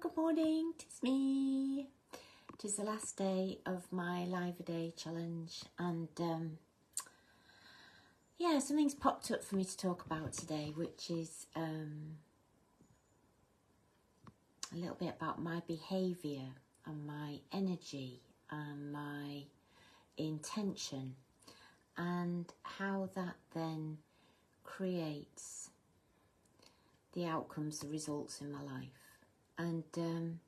good morning, 'tis me. It is the last day of my Live a Day challenge, and yeah, something's popped up for me to talk about today, which is a little bit about my behaviour and my energy and my intention, and how that then creates the outcomes, the results in my life. And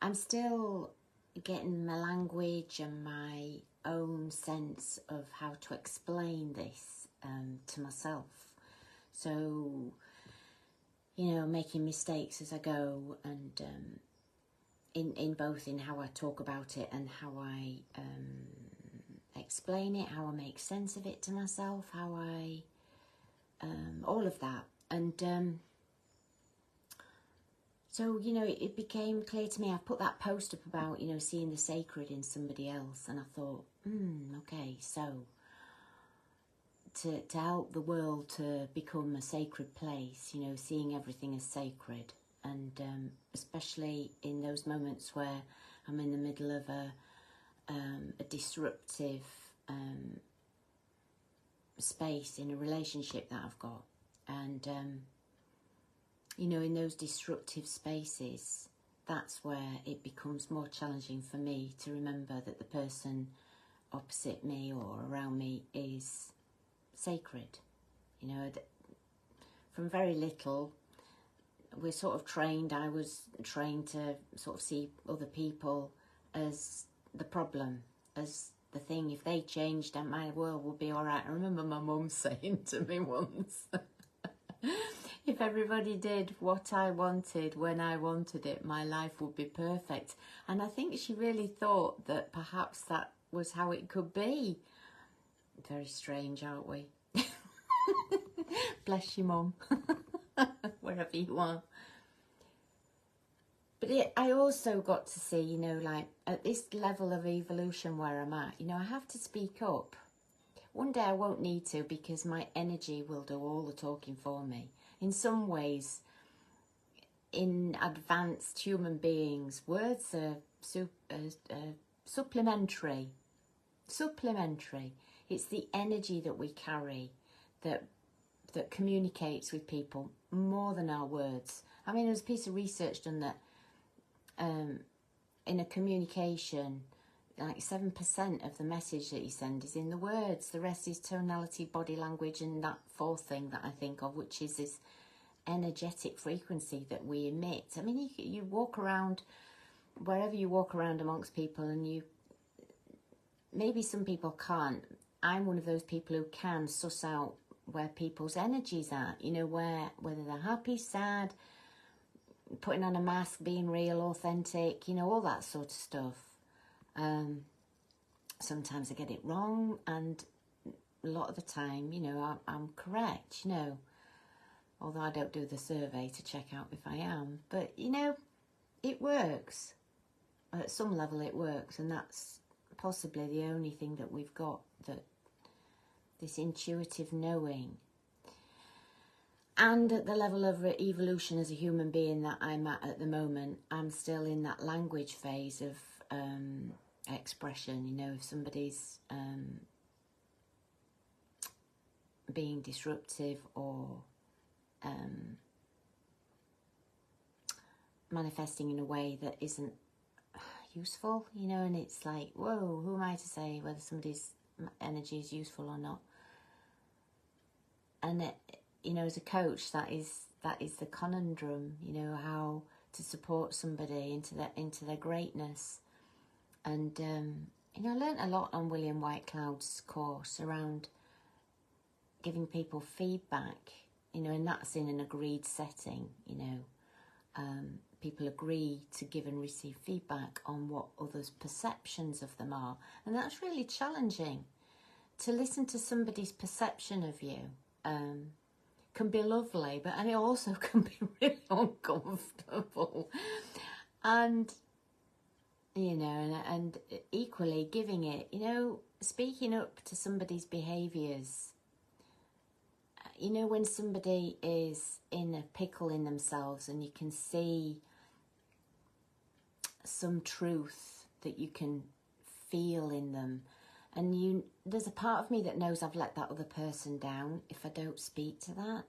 I'm still getting my language and my own sense of how to explain this to myself. So, you know, making mistakes as I go, and in both in how I talk about it and how I explain it, how I make sense of it to myself, how I all of that. And so, you know, it became clear to me. I put that post up about, you know, seeing the sacred in somebody else, and I thought, okay, so to help the world to become a sacred place, you know, seeing everything as sacred, and especially in those moments where I'm in the middle of a disruptive space in a relationship that I've got, and you know, in those disruptive spaces, that's where it becomes more challenging for me to remember that the person opposite me or around me is sacred. You know, from very little, we're sort of trained, I was trained to sort of see other people as the problem, as the thing. If they changed, then my world would be all right. I remember my mum saying to me once, if everybody did what I wanted when I wanted it, my life would be perfect. And I think she really thought that perhaps that was how it could be. Very strange, aren't we? Bless you, Mum, wherever you are. But I also got to see, you know, like at this level of evolution where I'm at, you know, I have to speak up. One day I won't need to, because my energy will do all the talking for me. In some ways, in advanced human beings, words are supplementary. Supplementary. It's the energy that we carry that communicates with people more than our words. I mean, there's a piece of research done that in a communication, like 7% of the message that you send is in the words. The rest is tonality, body language, and that fourth thing that I think of, which is this energetic frequency that we emit. I mean, you walk around, wherever you walk around amongst people, and you, maybe some people can't. I'm one of those people who can suss out where people's energies are, you know, whether they're happy, sad, putting on a mask, being real, authentic, you know, all that sort of stuff. Sometimes I get it wrong, and a lot of the time, you know, I'm correct, you know, although I don't do the survey to check out if I am. But, you know, it works. At some level it works, and that's possibly the only thing that we've got, that this intuitive knowing. And at the level of evolution as a human being that I'm at the moment, I'm still in that language phase of expression. You know, if somebody's being disruptive or manifesting in a way that isn't useful, you know, and it's like, whoa, who am I to say whether somebody's energy is useful or not? And you know, as a coach, that is the conundrum, you know, how to support somebody into their greatness. And you know, I learnt a lot on William Whitecloud's course around giving people feedback, you know, and that's in an agreed setting, you know. People agree to give and receive feedback on what others' perceptions of them are. And that's really challenging. To listen to somebody's perception of you can be lovely, and it also can be really uncomfortable. And, you know, and equally giving it, you know, speaking up to somebody's behaviours, you know, when somebody is in a pickle in themselves and you can see some truth that you can feel in them, and there's a part of me that knows I've let that other person down if I don't speak to that.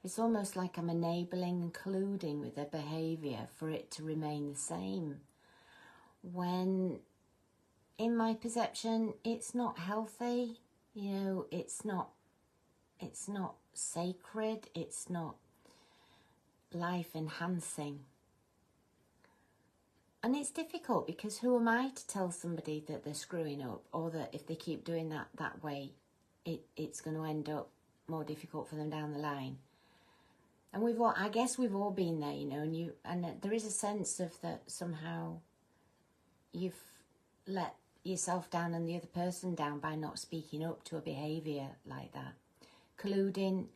It's almost like I'm enabling and colluding with their behaviour for it to remain the same. When, in my perception, it's not healthy. You know, it's not sacred. It's not life enhancing. And it's difficult because who am I to tell somebody that they're screwing up, or that if they keep doing that way, it's going to end up more difficult for them down the line. And I guess we've all been there, you know, and there is a sense of that somehow you've let yourself down and the other person down by not speaking up to a behaviour like that. Colluding,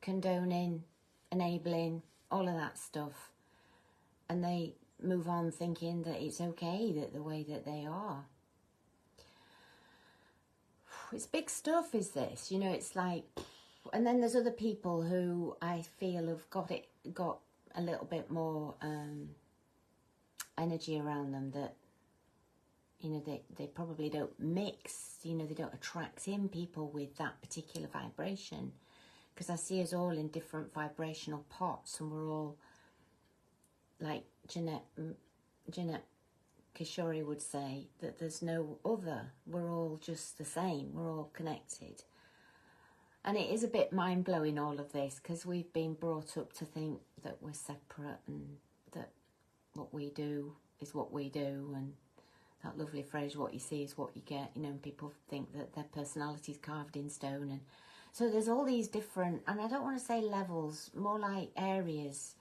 condoning, enabling, all of that stuff. And they move on thinking that it's okay that the way that they are. It's big stuff, is this? You know, it's like... And then there's other people who I feel have got a little bit more energy around them that, you know, they probably don't mix, you know, they don't attract in people with that particular vibration. Because I see us all in different vibrational pots, and we're all, like Jeanette Kishore would say, that there's no other. We're all just the same. We're all connected. And it is a bit mind-blowing, all of this, because we've been brought up to think that we're separate and that what we do is what we do, and that lovely phrase, what you see is what you get, you know, and people think that their personality's carved in stone. And so there's all these different, and I don't want to say levels, more like areas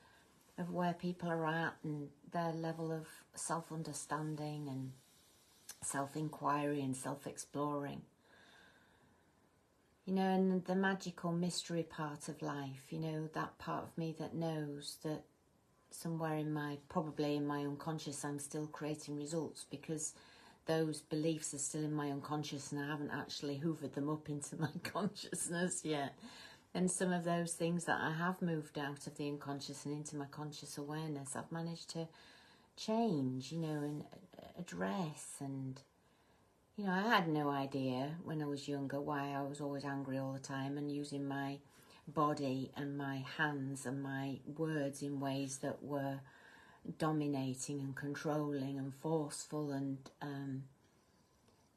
of where people are at and their level of self-understanding and self-inquiry and self-exploring. You know, and the magical mystery part of life, you know, that part of me that knows that somewhere probably in my unconscious, I'm still creating results because those beliefs are still in my unconscious and I haven't actually hoovered them up into my consciousness yet. And some of those things that I have moved out of the unconscious and into my conscious awareness, I've managed to change, you know, and address. And you know, I had no idea when I was younger why I was always angry all the time and using my body and my hands and my words in ways that were dominating and controlling and forceful. And,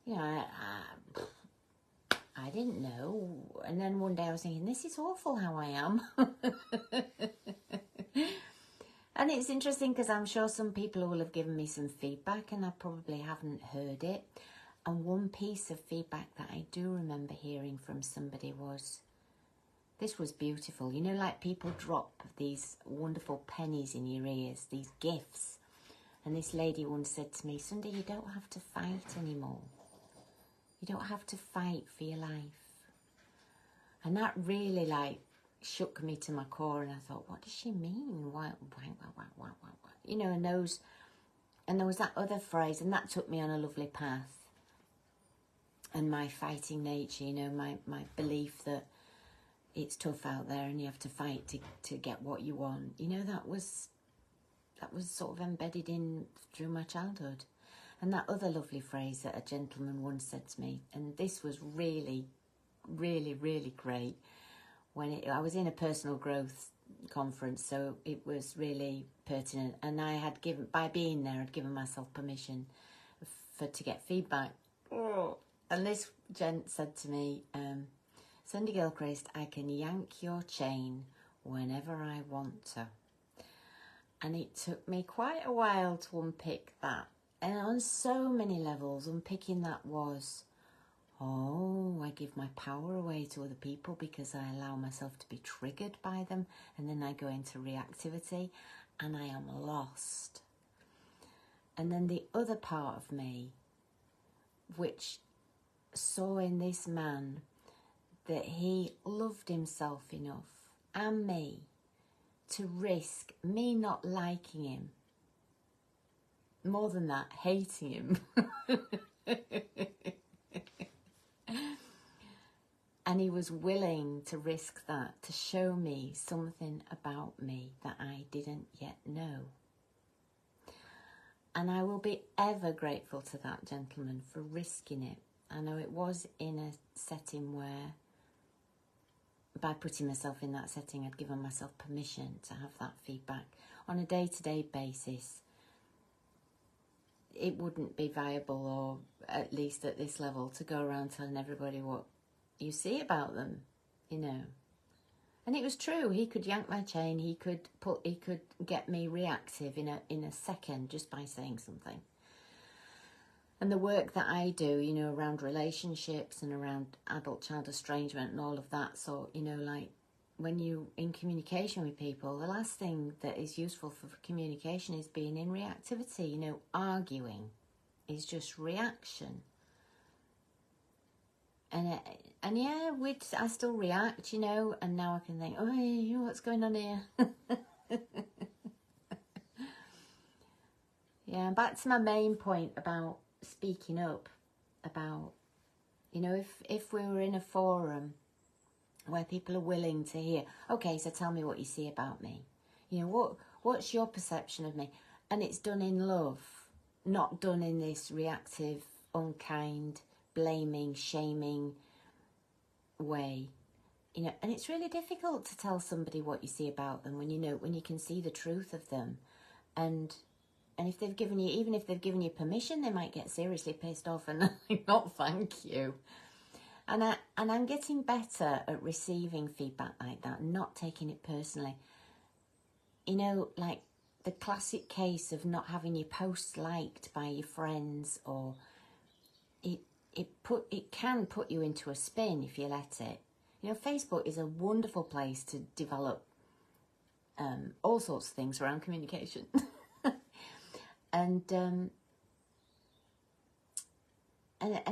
you know, I didn't know. And then one day I was thinking, this is awful how I am. And it's interesting because I'm sure some people will have given me some feedback and I probably haven't heard it. And one piece of feedback that I do remember hearing from somebody was, this was beautiful. You know, like people drop these wonderful pennies in your ears, these gifts. And this lady once said to me, Sunday, you don't have to fight anymore. You don't have to fight for your life. And that really, like, shook me to my core. And I thought, what does she mean? Why? You know, and there was that other phrase, and that took me on a lovely path. And my fighting nature, you know, my belief that it's tough out there and you have to fight to get what you want. You know, that was sort of embedded in through my childhood. And that other lovely phrase that a gentleman once said to me, and this was really, really, really great. I was in a personal growth conference, so it was really pertinent. And by being there, I'd given myself permission to get feedback. Oh. And this gent said to me, Sunday Gilchrist, I can yank your chain whenever I want to. And it took me quite a while to unpick that. And on so many levels, unpicking that was, I give my power away to other people because I allow myself to be triggered by them. And then I go into reactivity and I am lost. And then the other part of me, which saw in this man that he loved himself enough and me to risk me not liking him, more than that, hating him, And he was willing to risk that to show me something about me that I didn't yet know. And I will be ever grateful to that gentleman for risking it. I know it was in a setting where, by putting myself in that setting, I'd given myself permission to have that feedback. On a day-to-day basis, it wouldn't be viable, or at least at this level, to go around telling everybody what you see about them, you know. And it was true. He could yank my chain. He could get me reactive in a second just by saying something. And the work that I do, you know, around relationships and around adult-child estrangement and all of that, so, you know, like, when you're in communication with people, the last thing that is useful for communication is being in reactivity. You know, arguing is just reaction. And yeah, I still react, you know, and now I can think, oh, hey, what's going on here? Yeah, back to my main point about speaking up, about, you know, if we were in a forum where people are willing to hear, okay, so tell me what you see about me. You know, what's your perception of me? And it's done in love, not done in this reactive, unkind, blaming, shaming way. You know, and it's really difficult to tell somebody what you see about them when you can see the truth of them. And if they've given you, even if they've given you permission, they might get seriously pissed off and not thank you. And I'm getting better at receiving feedback like that, not taking it personally. You know, like the classic case of not having your posts liked by your friends, or it can put you into a spin if you let it. You know, Facebook is a wonderful place to develop all sorts of things around communication. And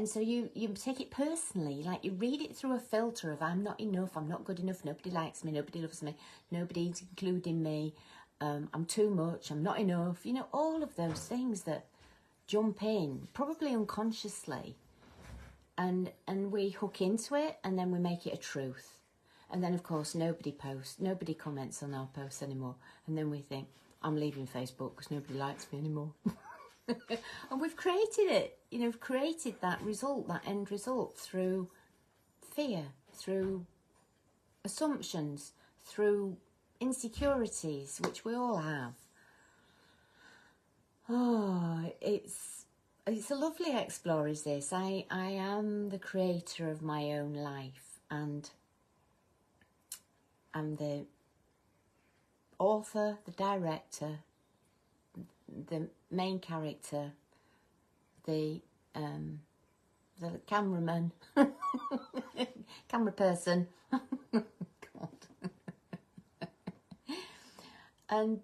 so you take it personally, like you read it through a filter of I'm not enough, I'm not good enough, nobody likes me, nobody loves me, nobody's including me, I'm too much, I'm not enough, you know, all of those things that jump in, probably unconsciously, and we hook into it, and then we make it a truth. And then, of course, nobody comments on our posts anymore, and then we think, I'm leaving Facebook because nobody likes me anymore. And we've created it, you know, we've created that result, that end result, through fear, through assumptions, through insecurities, which we all have. Oh, it's a lovely explore, is this. I am the creator of my own life, and I'm the author, the director, the main character, the cameraman, camera person. God. And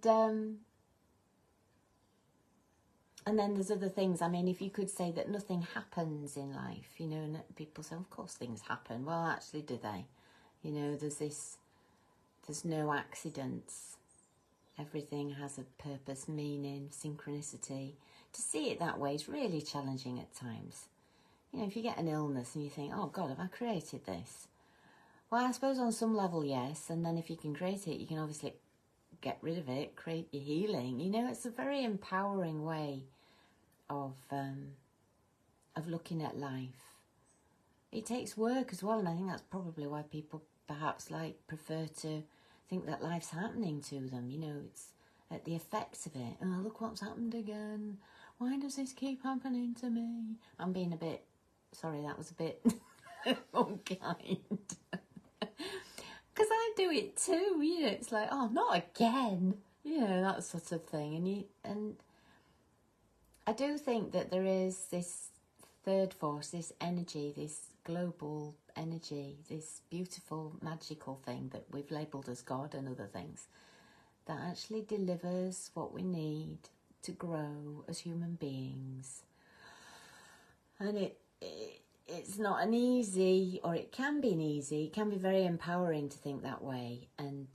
then there's other things. I mean, if you could say that nothing happens in life, you know, and people say, of course things happen. Well, actually, do they? You know, there's no accidents. Everything has a purpose, meaning, synchronicity. To see it that way is really challenging at times. You know, if you get an illness and you think, oh God, have I created this? Well, I suppose on some level, yes. And then if you can create it, you can obviously get rid of it, create your healing. You know, it's a very empowering way of looking at life. It takes work as well, and I think that's probably why people perhaps prefer to think that life's happening to them. You know, it's at the effects of it. Oh, look what's happened again. Why does this keep happening to me? I'm being a bit, sorry, that was a bit unkind. Because I do it too, you know, it's like, oh, not again. You know, that sort of thing. And I do think that there is this third force, this energy, this global energy, this beautiful, magical thing that we've labelled as God and other things, that actually delivers what we need to grow as human beings. And it's not an easy, or it can be very empowering to think that way. And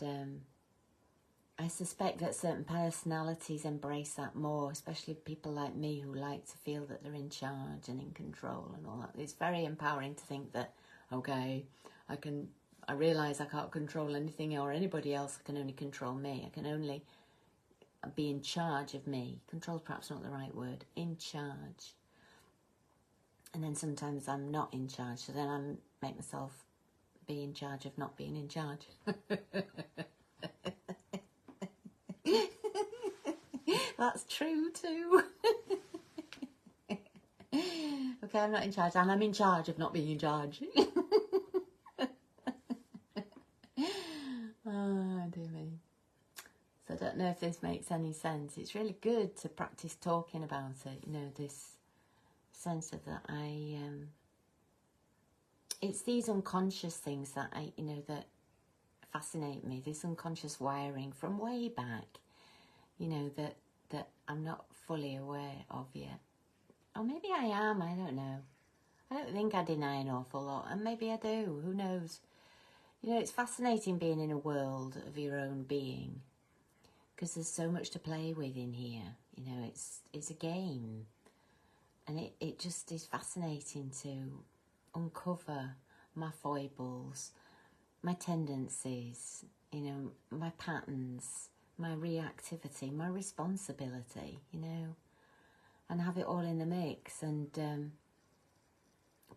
I suspect that certain personalities embrace that more, especially people like me who like to feel that they're in charge and in control and all that. It's very empowering to think that, okay, I realise I can't control anything or anybody else. I can only control me. I can only be in charge of me. Control is perhaps not the right word. In charge. And then sometimes I'm not in charge, so then I make myself be in charge of not being in charge. That's true too. Okay, I'm not in charge, and I'm in charge of not being in charge. Oh, dear me. So I don't know if this makes any sense. It's really good to practice talking about it, you know, this sense of that it's these unconscious things that that fascinate me, this unconscious wiring from way back, you know, that I'm not fully aware of yet. Or maybe I am, I don't know. I don't think I deny an awful lot, and maybe I do, who knows. You know, it's fascinating being in a world of your own being, because there's so much to play with in here. You know, it's a game, and it just is fascinating to uncover my foibles, my tendencies, you know, my patterns, my reactivity, my responsibility, you know, and have it all in the mix and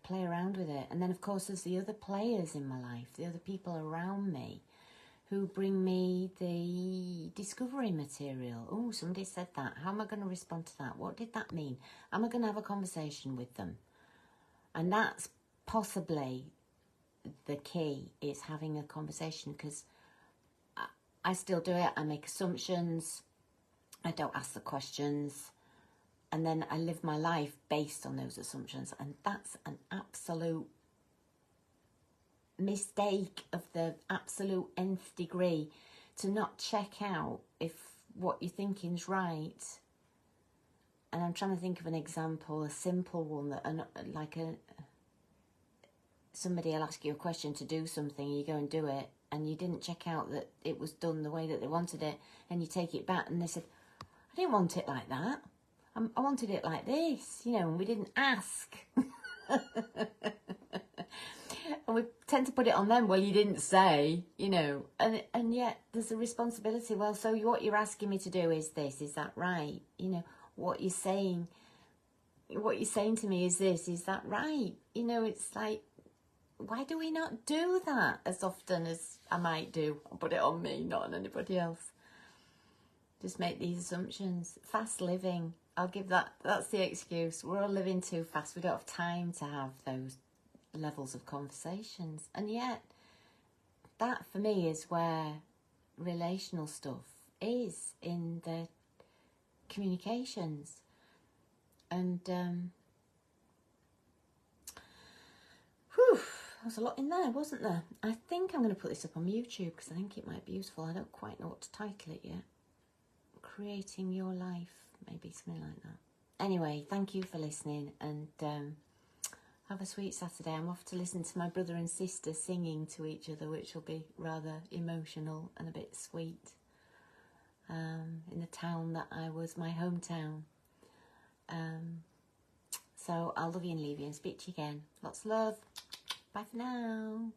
play around with it. And then, of course, there's the other players in my life, the other people around me who bring me the discovery material. Oh, somebody said that. How am I going to respond to that? What did that mean? Am I going to have a conversation with them? And that's possibly the key, is having a conversation, because I still do it. I make assumptions. I don't ask the questions. And then I live my life based on those assumptions. And that's an absolute mistake of the absolute nth degree, to not check out if what you're thinking is right. And I'm trying to think of an example, a simple one, that somebody will ask you a question to do something, you go and do it, and you didn't check out that it was done the way that they wanted it, and you take it back and they said, I didn't want it like that. I wanted it like this, you know, and we didn't ask. And we tend to put it on them. Well, you didn't say, you know, and yet there's a responsibility. Well, so what you're asking me to do is this, is that right? You know, what you're saying to me is this, is that right? You know, it's like, why do we not do that as often as I might do? I'll put it on me, not on anybody else. Just make these assumptions. Fast living. I'll give that. That's the excuse. We're all living too fast. We don't have time to have those levels of conversations. And yet, that for me is where relational stuff is, in the communications. And there was a lot in there, wasn't there? I think I'm going to put this up on YouTube because I think it might be useful. I don't quite know what to title it yet. Creating Your Life, maybe something like that. Anyway, thank you for listening, and have a sweet Saturday. I'm off to listen to my brother and sister singing to each other, which will be rather emotional and a bit sweet, in the town that I was my hometown. So I'll love you and leave you and speak to you again. Lots of love. Bye for now.